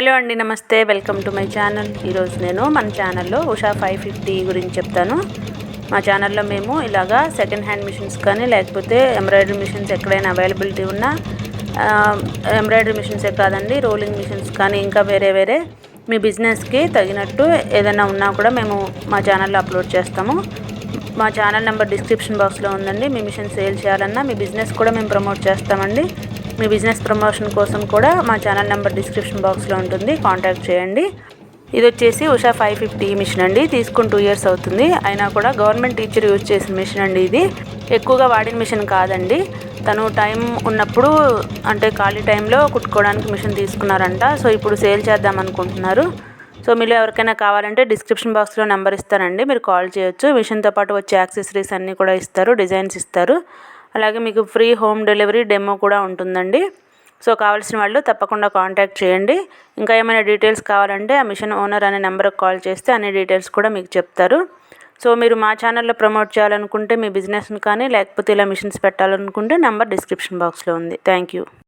Hello అండి, నమస్తే. Welcome to my channel. ఈరోజు నేను మన ఛానల్లో ఉషా 550 గురించి చెప్తాను. మా ఛానల్లో మేము ఇలాగా సెకండ్ హ్యాండ్ మిషన్స్ కానీ లేకపోతే ఎంబ్రాయిడరీ మిషన్స్ ఎక్కడైనా అవైలబిలిటీ ఉన్న ఎంబ్రాయిడరీ మిషన్సే కాదండి, రోలింగ్ మిషన్స్ కానీ ఇంకా వేరే మీ బిజినెస్కి తగినట్టు ఏదైనా ఉన్నా కూడా మేము మా ఛానల్లో అప్లోడ్ చేస్తాము. మా ఛానల్ నెంబర్ డిస్క్రిప్షన్ బాక్స్లో ఉందండి. మీ మిషన్ సేల్ చేయాలన్నా మీ బిజినెస్ కూడా మేము ప్రమోట్ చేస్తామండి. మీ బిజినెస్ ప్రమోషన్ కోసం కూడా మా ఛానల్ నెంబర్ డిస్క్రిప్షన్ బాక్స్లో ఉంటుంది, కాంటాక్ట్ చేయండి. ఇది వచ్చేసి ఉషా 550 మిషన్ అండి. తీసుకుని 2 years అవుతుంది. అయినా కూడా గవర్నమెంట్ టీచర్ యూజ్ చేసిన మిషన్ అండి. ఇది ఎక్కువగా వాడిన మిషన్ కాదండి. తను టైం ఉన్నప్పుడు అంటే ఖాళీ టైంలో కుట్టుకోవడానికి మిషన్ తీసుకున్నారంట. సో ఇప్పుడు సేల్ చేద్దాం అనుకుంటున్నారు. సో మీలో ఎవరికైనా కావాలంటే డిస్క్రిప్షన్ బాక్స్లో నెంబర్ ఇస్తానండి, మీరు కాల్ చేయొచ్చు. మిషన్తో పాటు వచ్చే యాక్సెసరీస్ అన్నీ కూడా ఇస్తారు, డిజైన్స్ ఇస్తారు. అలాగే మీకు ఫ్రీ హోమ్ డెలివరీ డెమో కూడా ఉంటుందండి. సో కావాల్సిన వాళ్ళు తప్పకుండా కాంటాక్ట్ చేయండి. ఇంకా ఏమైనా డీటెయిల్స్ కావాలంటే ఆ మిషన్ ఓనర్ అనే నెంబర్కి కాల్ చేస్తే అన్ని డీటెయిల్స్ కూడా మీకు చెప్తారు. సో మీరు మా ఛానల్లో ప్రమోట్ చేయాలనుకుంటే మీ బిజినెస్ని కానీ లేకపోతే ఇలా మిషన్స్ పెట్టాలనుకుంటే నెంబర్ డిస్క్రిప్షన్ బాక్స్లో ఉంది. Thank you.